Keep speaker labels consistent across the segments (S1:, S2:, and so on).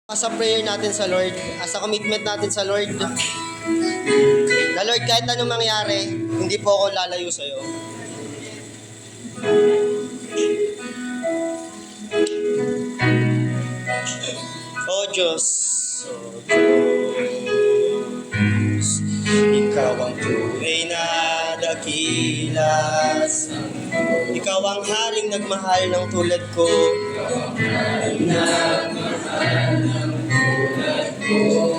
S1: As a prayer natin sa Lord, as a commitment natin sa Lord, na Lord, kahit anong mangyari, hindi po ako lalayo sa'yo. O Diyos, Ikaw ang tunay na dakilas. Ikaw ang haring nagmahal ng tulad ko.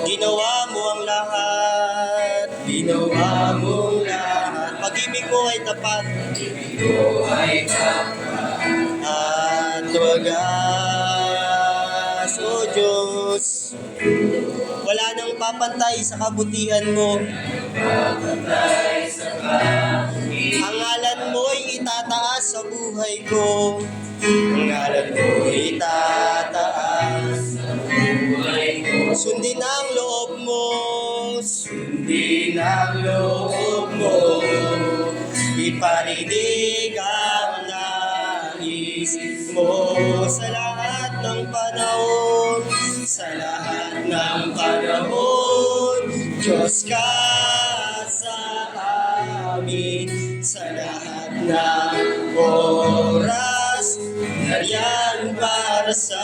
S1: Ginawa mo ang lahat. Ginawa mo ang lahat. Pag-ibig mo ay tapat. At wagas, O Diyos, wala nang papantay sa kabutihan mo. Ang ngalan mo'y itataas sa buhay ko. Ang ngalan mo'y itataas sa buhay ko. Sundin ang loob mo. Sundin ang loob mo. Ipaninig ang nais mo sa lahat ng panahon. Sa lahat ng panahon, Diyos ka sa amin. Sa lahat ng oras, nariyan para sa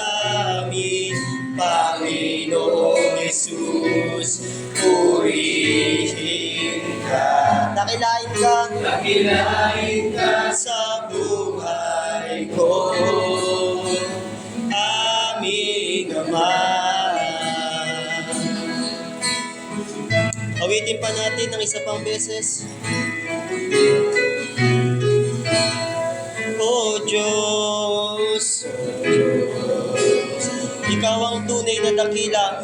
S1: amin. Panginoong Jesus, purihin ka. Dakilain ka. Dakilain ka sa buhay ko. Aming Ama. Awitin pa natin ng isa pang beses. O Diyos, Ikaw ang tunay na dakila.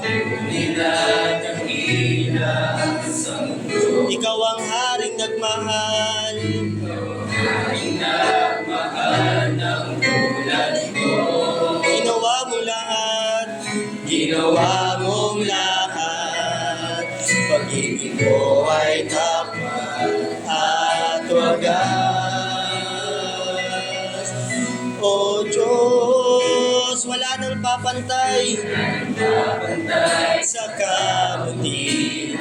S1: Ikaw ang haring nagmahal. Ginawa mong lahat. Ginawa mong lahat. Pag-ibig ko ay tapat at wagas. O Diyos, wala nang papantay sa kabutihan.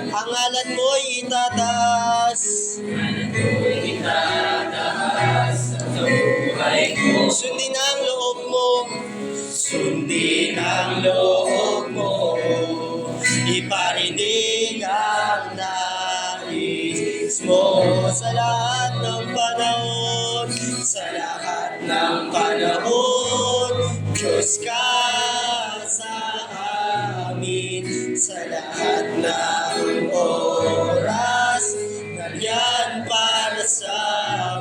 S1: Ang ngalan mo'y itataas sa buhay ko. Sundin ang loob mo. Sundin ang loob mo. Iparinig ang nais mo sa lahat ng panahon. Sa lahat ng panahon, Diyos ka sa amin. Sa lahat ng oras, nariyan para sa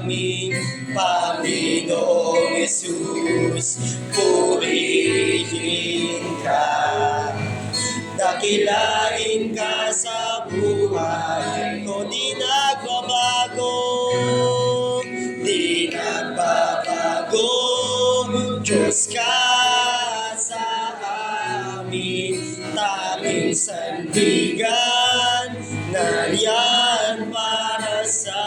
S1: amin. Panginoong Jesus, purihin ka. Dakilain ka sa buhay ko. Di nagbabago. Di nagbabago. Diyos ka sa amin. Tanging sandigan. Nariyan para sa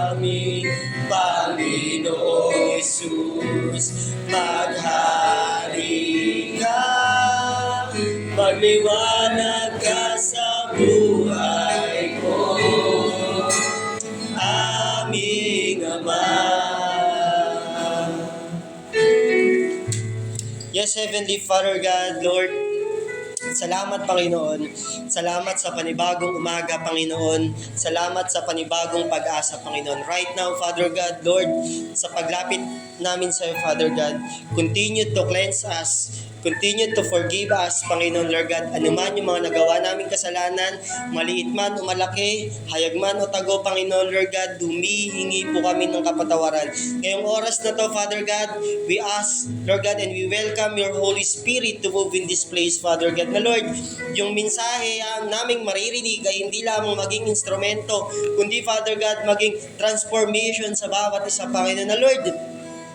S1: amin. Panginoong Jesus, maghari ka. Magliwanag ka sa buhay ko. Aming Ama. Yes, Heavenly Father God, Lord, salamat Panginoon. Salamat sa panibagong umaga, Panginoon. Salamat sa panibagong pag-asa, Panginoon. Right now, Father God, Lord, sa paglapit namin sa iyo, Father God, continue to cleanse us. Continue to forgive us, Panginoon Lord God, anuman yung mga nagawa naming kasalanan, maliit man o malaki, hayag man o tago, Panginoon Lord God, humihingi po kami ng kapatawaran. Ngayong oras na to, Father God, we ask, Lord God, and we welcome your Holy Spirit to move in this place, Father God. Na Lord, yung mensahe ang naming maririnig ay hindi lamang maging instrumento, kundi, Father God, maging transformation sa bawat isa, Panginoon. Na Lord,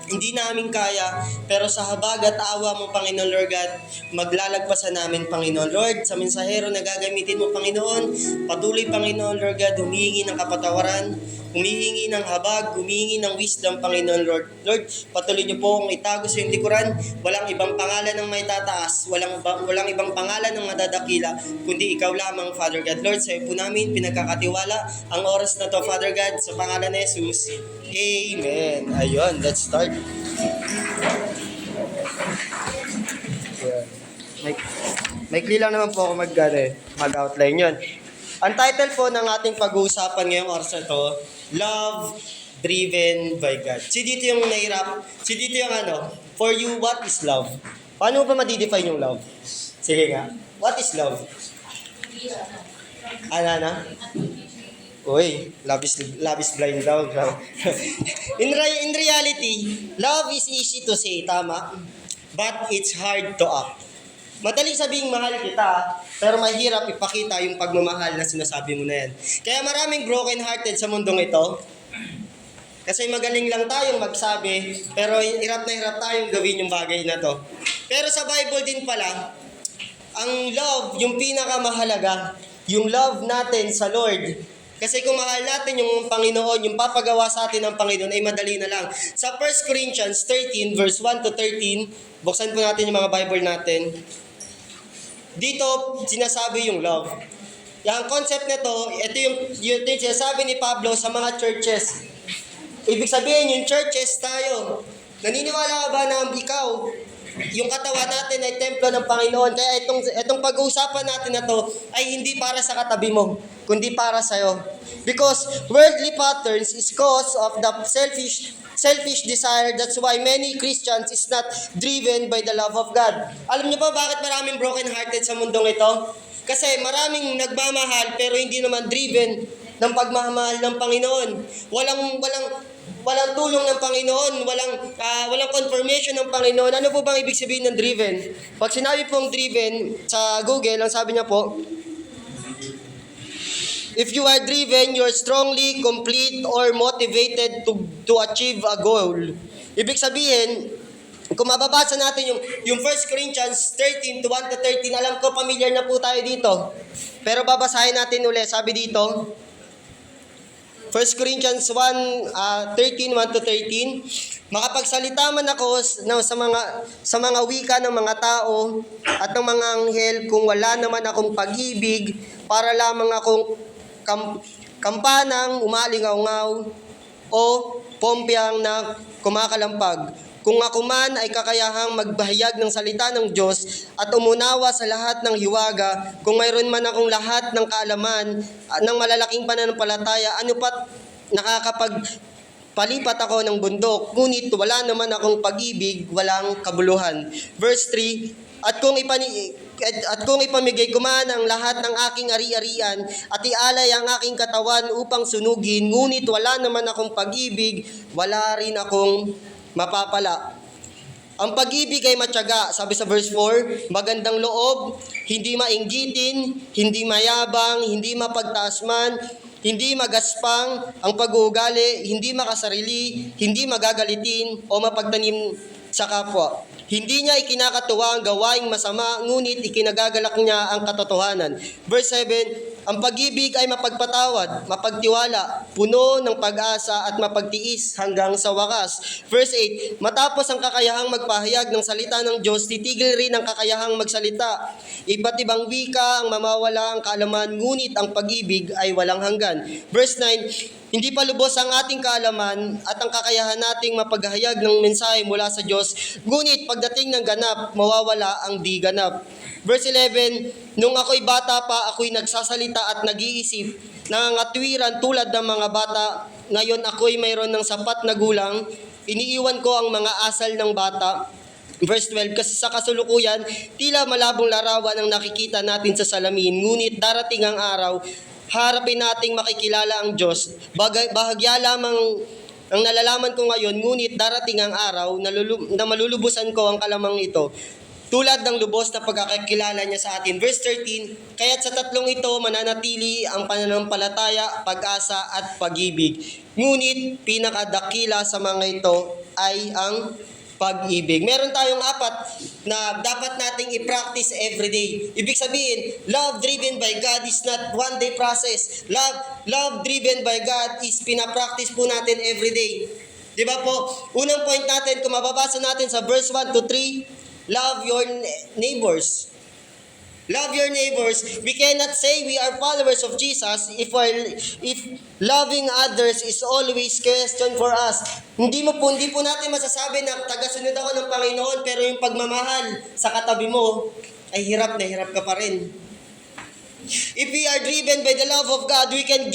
S1: hindi namin kaya, pero sa habag at awa mo, Panginoon Lord God, maglalagpasan namin, Panginoon Lord, sa mensahero na gagamitin mo, Panginoon, patuloy, Panginoon Lord God, humihingi ng kapatawaran, humihingi ng habag, humihingi ng wisdom, Panginoon Lord. Lord, patuloy niyo po akong itago sa iyong likuran. Walang ibang pangalan ng may tataas, walang ibang pangalan ng madadakila, kundi ikaw lamang, Father God. Lord, sa iyo po namin pinagkakatiwala ang oras na to, Father God, sa pangalan ni Jesus. Amen. Ayun, let's start. Ayan. Maikli lang naman po ako mag-outline yun. Ang title po ng ating pag-uusapan ngayong oras na to, Love Driven by God. Si dito yung nahirap, si dito yung for you, what is love? Paano ba ma-define yung love? Sige nga, what is love? Ano? Uy, love is blind daw. In reality, love is easy to say, tama? But it's hard to act. Madaling sabihing mahal kita, pero mahirap ipakita yung pagmamahal na sinasabi mo na yan. Kaya maraming broken-hearted sa mundong ito. Kasi magaling lang tayong magsabi, pero hirap na hirap tayong gawin yung bagay na to. Pero sa Bible din pala, ang love, yung pinakamahalaga, yung love natin sa Lord. Kasi kung mahal natin yung Panginoon, yung papagawa sa atin ng Panginoon, ay madali na lang. Sa 1 Corinthians 13, verse 1 to 13, buksan po natin yung mga Bible natin. Dito, sinasabi yung love. Yung concept nito, ito yung sinasabi ni Pablo sa mga churches. Ibig sabihin, yung churches tayo. Naniniwala ka ba na ikaw, yung katawan natin ay templo ng Panginoon? Kaya itong pag-uusapan natin na to ay hindi para sa katabi mo, kundi para sa'yo. Because worldly patterns is cause of the selfish desire. That's why many Christians is not driven by the love of God. Alam niyo ba bakit maraming broken-hearted sa mundong ito? Kasi maraming nagmamahal pero hindi naman driven ng pagmamahal ng Panginoon. Walang tulong ng Panginoon, walang confirmation ng Panginoon. Ano po bang ibig sabihin ng driven? Pag sinabi pong driven sa Google, ang sabi niya po, if you are driven, you're strongly, complete, or motivated to achieve a goal. Ibig sabihin, kung mababasa natin yung 1 Corinthians 13 to 1 to 13, alam ko familiar na po tayo dito. Pero babasahin natin ulit, sabi dito, 1 Corinthians 13, 1 to 13, makapagsalita man ako sa mga wika ng mga tao at ng mga anghel kung wala naman akong pag-ibig, para lamang akong kampanang umalingaw-ngaw o pompyang na kumakalampag. Kung ako man ay kakayahang magbahayag ng salita ng Diyos at umunawa sa lahat ng hiwaga, kung mayroon man akong lahat ng kaalaman ng malalaking pananampalataya, ano pat nakakapagpalipat ako ng bundok, ngunit wala naman akong pag-ibig, walang kabuluhan. Verse 3, at kung ipamigay ko man ang lahat ng aking ari-arian at ialay ang aking katawan upang sunugin, ngunit wala naman akong pag-ibig, wala rin akong mapapala. Ang pag-ibig ay matyaga, sabi sa verse 4, magandang loob, hindi mainggitin, hindi mayabang, hindi mapagtaas man, hindi magaspang, ang pag-uugali, hindi makasarili, hindi magagalitin o mapagtanim sa kapwa. Hindi niya ikinakatuwa ang gawaing masama, ngunit ikinagagalak niya ang katotohanan. Verse 7, ang pag-ibig ay mapagpatawad, mapagtiwala, puno ng pag-asa at mapagtiis hanggang sa wakas. Verse 8, matapos ang kakayahang magpahayag ng salita ng Diyos, titigil rin ang kakayahang magsalita. Iba't ibang wika ang mamawala ang kaalaman, ngunit ang pag-ibig ay walang hanggan. Verse 9, hindi pa lubos ang ating kaalaman at ang kakayahan nating mapaghayag ng mensahe mula sa Diyos, ngunit pagdating ng ganap, mawawala ang di ganap. Verse 11, nung ako'y bata pa, ako'y nagsasalita at nag-iisip, nangangatwiran tulad ng mga bata. Ngayon ako'y mayroon ng sapat na gulang, iniiwan ko ang mga asal ng bata. Verse 12, kasi sa kasulukuyan, tila malabong larawan ang nakikita natin sa salamin, ngunit darating ang araw, harapin nating makikilala ang Diyos. Bahagya lamang ang nalalaman ko ngayon, ngunit darating ang araw na malulubusan ko ang kalamang ito, tulad ng lubos na pagkakakilala niya sa atin. Verse 13, kaya't sa tatlong ito mananatili ang pananampalataya, pag-asa at pag-ibig. Ngunit pinakadakila sa mga ito ay ang pag-ibig. Meron tayong apat na dapat nating i-practice everyday. Ibig sabihin, love driven by God is not one day process. Love driven by God is pinapractice po natin everyday. Di ba po? Unang point natin, kung mababasa natin sa verse 1 to 3, love your neighbors. Love your neighbors. We cannot say we are followers of Jesus if loving others is always question for us. Hindi po natin masasabi na tagasunod ako ng Panginoon, pero yung pagmamahal sa katabi mo ay hirap na hirap ka pa rin. If we are driven by the love of God, we can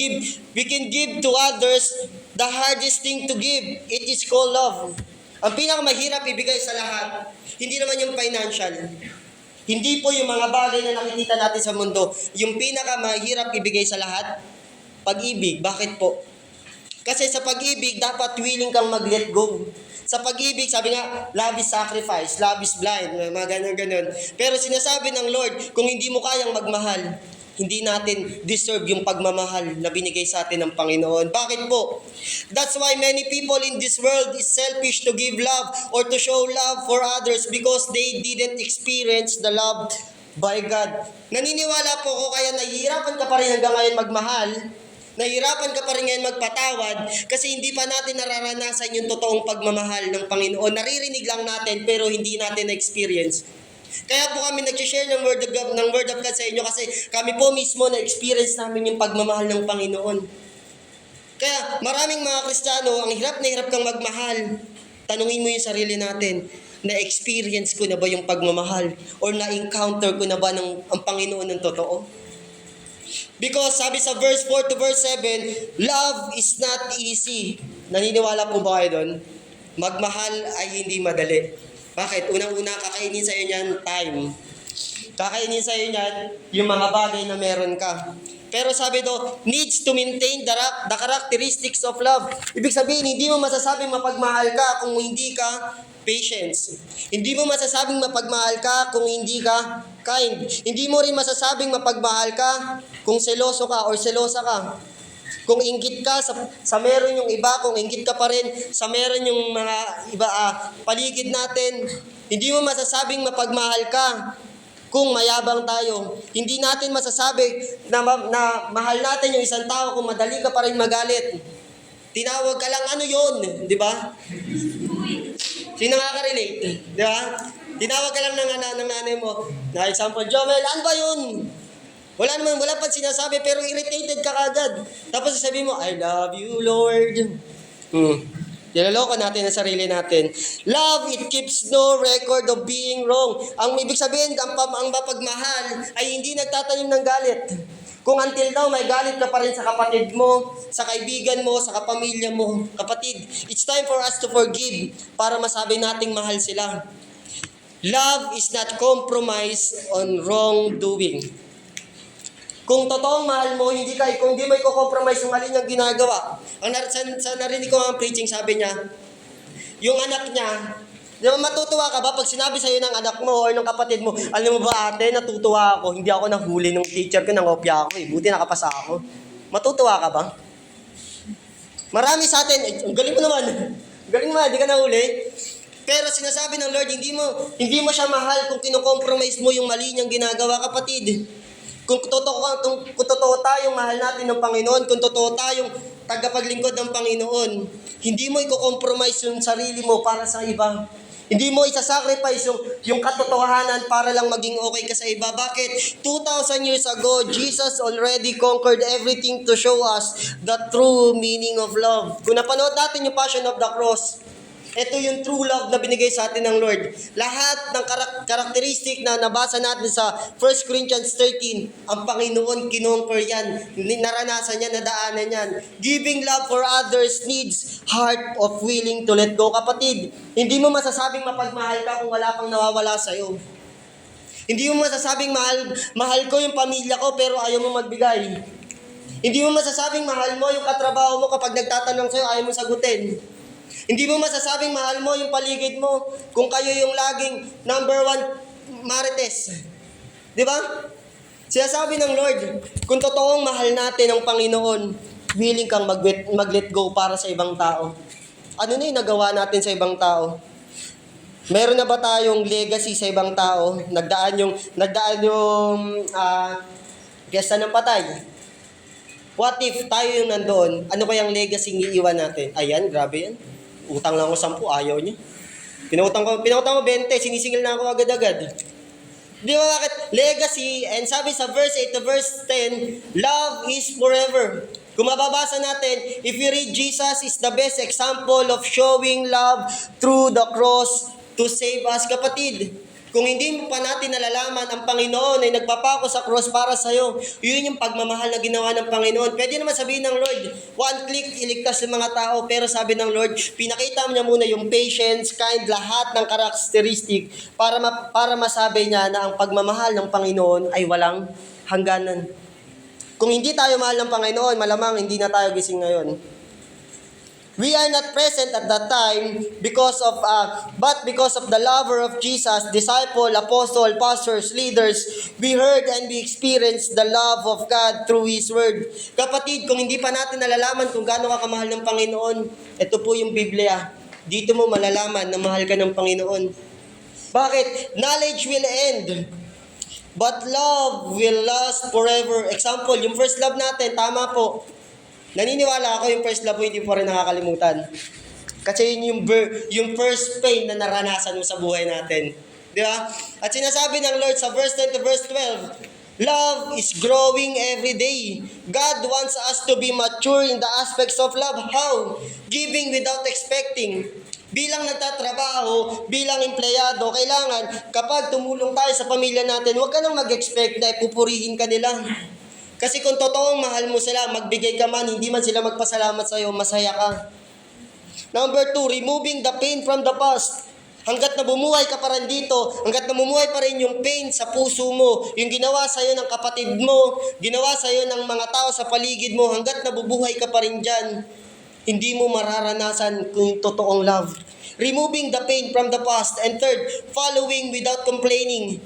S1: give to others the hardest thing to give. It is called love. Ang pinakamahirap ibigay sa lahat, hindi naman yung financial. Hindi po yung mga bagay na nakikita natin sa mundo. Yung pinakamahirap ibigay sa lahat, pag-ibig. Bakit po? Kasi sa pag-ibig, dapat willing kang mag-let go. Sa pag-ibig, sabi nga, love is sacrifice, love is blind, mga ganun. Pero sinasabi ng Lord, kung hindi mo kayang magmahal, hindi natin deserve yung pagmamahal na binigay sa atin ng Panginoon. Bakit po? That's why many people in this world is selfish to give love or to show love for others because they didn't experience the love by God. Naniniwala po ko kaya nahihirapan ka pa rin hanggang ngayon magmahal, nahihirapan ka pa rin ngayon magpatawad kasi hindi pa natin nararanasan yung totoong pagmamahal ng Panginoon. Naririnig lang natin pero hindi natin na-experience. Kaya po kami nag-share ng word of God sa inyo kasi kami po mismo na-experience namin yung pagmamahal ng Panginoon. Kaya maraming mga Kristiyano, ang hirap na hirap kang magmahal. Tanungin mo yung sarili natin, na-experience ko na ba yung pagmamahal? Or na-encounter ko na ba ang Panginoon ng totoo? Because sabi sa verse 4 to verse 7, love is not easy. Naniniwala po ba kayo doon? Magmahal ay hindi madali. Bakit? Unang-una, kakainin sa iyo niyan time. Kakainin sa iyo niyan yung mga bagay na meron ka. Pero sabi do, needs to maintain the characteristics of love. Ibig sabihin, hindi mo masasabing mapagmahal ka kung hindi ka patience. Hindi mo masasabing mapagmahal ka kung hindi ka kind. Hindi mo rin masasabing mapagmahal ka kung seloso ka or selosa ka. Kung inggit ka sa meron yung iba, kung inggit ka pa rin sa meron yung mga iba paligid natin, hindi mo masasabing mapagmahal ka kung mayabang tayo. Hindi natin masasabi na mahal natin yung isang tao kung madali ka pa rin magalit. Tinawag ka lang, ano yun? Di ba? Sino nakaka-relate? Di ba? Tinawag ka lang ng nanay mo. Na example, Jomel, ano ba yun? Wala pa sinasabi, pero irritated ka kagad. Tapos sasabihin mo, I love you, Lord. Nilaloko natin ang sarili natin. Love, it keeps no record of being wrong. Ang ibig sabihin, ang mapagmahal ay hindi nagtatanim ng galit. Kung until now, may galit ka pa rin sa kapatid mo, sa kaibigan mo, sa kapamilya mo, kapatid, it's time for us to forgive para masabi nating mahal sila. Love is not compromise on wrongdoing. Kung totoong mahal mo, kung hindi mo i-compromise yung mali niyang ginagawa. Sa narinig ko ang preaching, sabi niya, yung anak niya, di ba matutuwa ka ba pag sinabi sa'yo ng anak mo or ng kapatid mo, alam mo ba ate, natutuwa ako, hindi ako nahuli ng teacher ko, nangopya ako buti nakapasa ako. Matutuwa ka ba? Marami sa atin, galing mo naman, di ka nahuli. Pero sinasabi ng Lord, hindi mo siya mahal kung kino-compromise mo yung mali niyang ginagawa, kapatid. Kung totoo tayong mahal natin ng Panginoon, kung totoo tayong tagapaglingkod ng Panginoon, hindi mo i-compromise yung sarili mo para sa iba. Hindi mo isa-sacrifice yung katotohanan para lang maging okay ka sa iba. Bakit? 2,000 years ago, Jesus already conquered everything to show us the true meaning of love. Kung napanood natin yung Passion of the Cross, ito yung true love na binigay sa atin ng Lord. Lahat ng karakteristik na nabasa natin sa 1 Corinthians 13, ang Panginoon kinonquer yan. Naranasan yan, nadaanan yan. Giving love for others needs heart of willing to let go. Kapatid, hindi mo masasabing mapagmahal ka kung wala pang nawawala sa'yo. Hindi mo masasabing mahal ko yung pamilya ko pero ayaw mo magbigay. Hindi mo masasabing mahal mo yung katrabaho mo kapag nagtatanong sa'yo, ayaw mo sagutin. Hindi mo masasabing mahal mo yung paligid mo kung kayo yung laging number 1 marites. Di ba? Sinasabi ng Lord, kung totoong mahal natin ang Panginoon, willing kang mag-let go para sa ibang tao. Ano na yung nagawa natin sa ibang tao? Meron na ba tayong legacy sa ibang tao? Nagdaan yung piyesta ng patay. What if tayo yung nandoon? Ano kayang legacy iiwan natin? Ayan, grabe yan. Utang lang ako 10, ayaw niya. Pinautang ko 20, sinisingil na ako agad-agad. Di ba bakit? Legacy, and sabi sa verse 8 to verse 10, love is forever. Kung mababasa natin, if you read, Jesus is the best example of showing love through the cross to save us. Kapatid, kung hindi mo pa natin nalalaman, ang Panginoon ay nagpapako sa cross para sa'yo. Yun yung pagmamahal na ginawa ng Panginoon. Pwede naman sabihin ng Lord, one click, iligtas ng mga tao. Pero sabi ng Lord, pinakita niya muna yung patience, kind, lahat ng karakteristik para masabi niya na ang pagmamahal ng Panginoon ay walang hangganan. Kung hindi tayo mahal ng Panginoon, malamang hindi na tayo gising ngayon. We are not present at that time but because of the lover of Jesus, disciple, apostle, pastors, leaders, we heard and we experienced the love of God through His Word. Kapatid, kung hindi pa natin nalalaman kung gaano ka kamahal ng Panginoon, ito po yung Biblia. Dito mo malalaman na mahal ka ng Panginoon. Bakit? Knowledge will end, but love will last forever. Example, yung first love natin, tama po. Naniniwala ako yung first love mo hindi po rin nakakalimutan. Kasi yun yung first pain na naranasan mo sa buhay natin. Di ba? At sinasabi ng Lord sa verse 10 to verse 12, love is growing every day. God wants us to be mature in the aspects of love. How? Giving without expecting. Bilang nagtatrabaho, bilang empleyado, kailangan kapag tumulong tayo sa pamilya natin, huwag ka nang mag-expect na pupurihin ka nila. Kasi kung totoong mahal mo sila, magbigay ka man, hindi man sila magpasalamat sa iyo, masaya ka. Number 2, removing the pain from the past. Hanggat na bumuhay ka pa rin dito, hanggat na bumuhay pa rin yung pain sa puso mo, yung ginawa sa iyo ng kapatid mo, ginawa sa iyo ng mga tao sa paligid mo, hanggat na bubuhay ka pa rin dyan, hindi mo mararanasan kung totoong love. Removing the pain from the past. And third, following without complaining.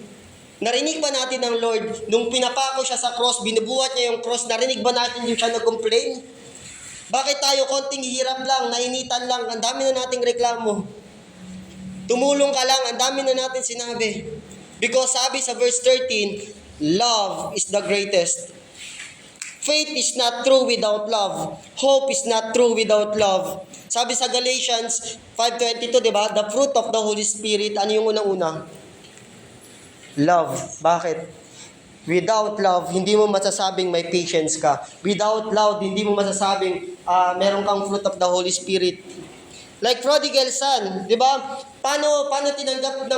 S1: Narinig ba natin ng Lord, nung pinapako siya sa cross, binubuhat niya yung cross, narinig ba natin yung siya nag-complain? Bakit tayo konting hirap lang, nainitan lang, ang dami na nating reklamo? Tumulong ka lang, ang dami na natin sinabi. Because sabi sa verse 13, love is the greatest. Faith is not true without love. Hope is not true without love. Sabi sa Galatians 5:22, di ba? The fruit of the Holy Spirit, ano yung unang-una? Love. Bakit? Without love, hindi mo masasabing may patience ka. Without love, hindi mo masasabing meron kang fruit of the Holy Spirit. Like prodigal son, 'di ba? Paano tinanggap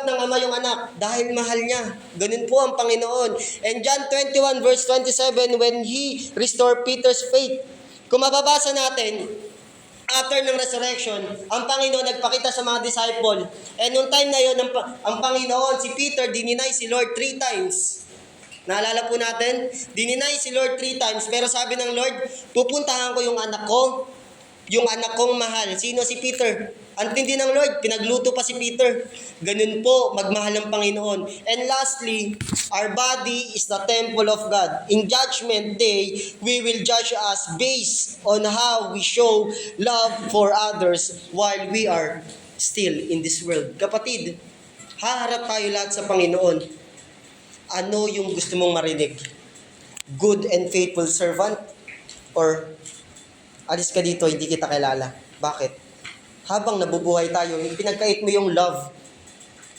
S1: ng ama yung anak? Dahil mahal niya. Ganun po ang Panginoon. And John 21 verse 27, when He restored Peter's faith. Kung mababasa natin, after ng resurrection, ang Panginoon nagpakita sa mga disciple. And noong time na yun, ang Panginoon, si Peter, dininay si Lord 3 times. Naalala po natin? Dininay si Lord 3 times. Pero sabi ng Lord, pupuntahan ko yung anak ko, yung anak kong mahal. Sino? Si Peter. Ang tindi ng Lord, pinagluto pa si Peter. Ganun po, magmahal ng Panginoon. And lastly, our body is the temple of God. In Judgment Day, we will judge us based on how we show love for others while we are still in this world. Kapatid, haharap tayo lahat sa Panginoon. Ano yung gusto mong marinig? Good and faithful servant? Or alis ka dito, hindi kita kilala. Bakit? Habang nabubuhay tayo, pinagkait mo yung love.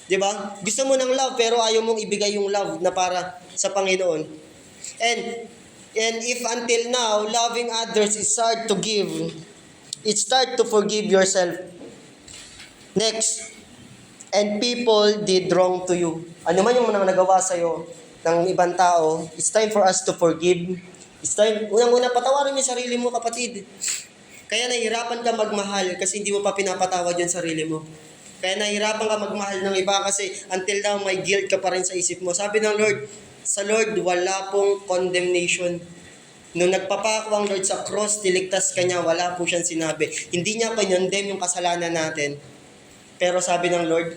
S1: Di ba? Gusto mo ng love, pero ayaw mong ibigay yung love na para sa Panginoon. And if until now, loving others is hard to give, it's hard to forgive yourself. Next, and people did wrong to you. Ano man yung mga nagawa sa'yo ng ibang tao, it's time for us to forgive. It's time, unang-una, patawarin mo yung sarili mo, kapatid. Kaya nahihirapan ka magmahal kasi hindi mo pa pinapatawad yung sarili mo. Kaya nahihirapan ka magmahal ng iba kasi until now may guilt ka pa rin sa isip mo. Sabi ng Lord, sa Lord wala pong condemnation. Nung nagpapako ang Lord sa cross, niligtas ka niya, wala po siyang sinabi. Hindi niya kinondemn yung kasalanan natin. Pero sabi ng Lord,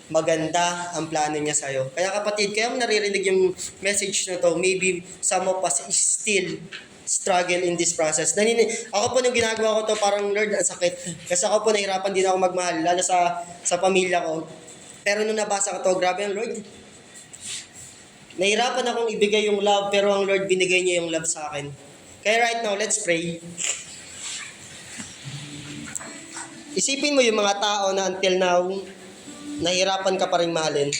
S1: maganda ang plano niya sa'yo. Kaya kapatid, kaya mo naririnig yung message na to, maybe some of us is still struggle in this process. Ako po nung ginagawa ko to, parang Lord, ang sakit. Kasi ako po nahirapan din ako magmahal, lalo sa pamilya ko. Pero nung nabasa ko to, grabe ang Lord. Nahirapan akong ibigay yung love, pero ang Lord binigay niya yung love sa akin. Kaya right now, let's pray. Isipin mo yung mga tao na until now, nahirapan ka pa rin mahalin.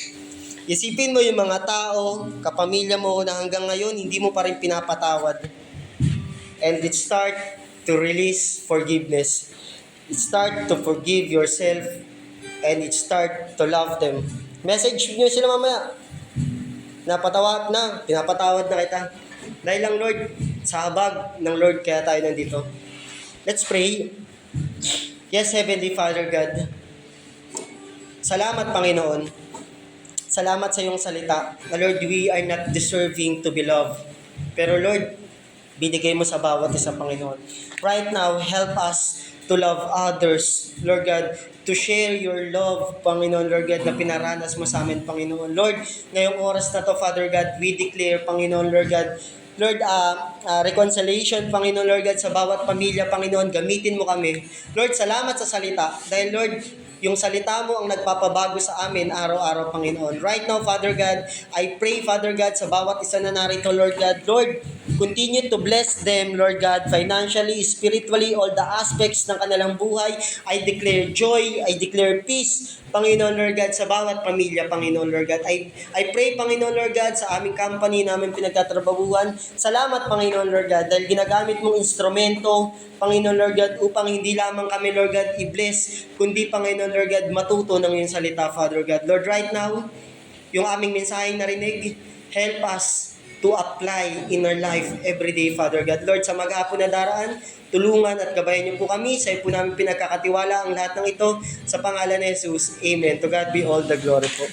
S1: Isipin mo yung mga tao, kapamilya mo na hanggang ngayon, hindi mo pa rin pinapatawad. And it start to release forgiveness. It start to forgive yourself, and it start to love them. Message nyo sila mamaya. Pinapatawad na kita. Dahil lang Lord, sa habag ng Lord kaya tayo nandito. Let's pray. Yes, Heavenly Father God, salamat Panginoon. Salamat sa iyong salita. Na Lord, we are not deserving to be loved. Pero Lord, binigay mo sa bawat isa Panginoon. Right now, help us to love others, Lord God, to share your love, Panginoon, Lord God, na pinaranas mo sa amin, Panginoon. Lord, ngayong oras na to, Father God, we declare, Panginoon, Lord God, Lord, reconciliation, Panginoon, Lord God, sa bawat pamilya, Panginoon, gamitin mo kami. Lord, salamat sa salita. Dahil, Lord, yung salita mo ang nagpapabago sa amin araw-araw, Panginoon. Right now, Father God, I pray, Father God, sa bawat isa na narito, Lord God. Lord, continue to bless them, Lord God, financially, spiritually, all the aspects ng kanilang buhay. I declare joy, I declare peace, Panginoon, Lord God, sa bawat pamilya, Panginoon, Lord God. I pray, Panginoon, Lord God, sa aming company namin pinagtatrabahuan. Salamat, Panginoon, Lord God, dahil ginagamit mong instrumento, Panginoon, Lord God, upang hindi lamang kami, Lord God, i-bless, kundi, Panginoon, Lord God, matuto ng iyong salita, Father God. Lord, right now, yung aming mensaheng narinig, help us to apply in our life every day, Father God. Lord, sa mag-apo na daraan, tulungan at gabayan niyo po kami. Sa iyo po namin pinagkakatiwala ang lahat ng ito. Sa pangalan ni Jesus, Amen. To God be all the glory po.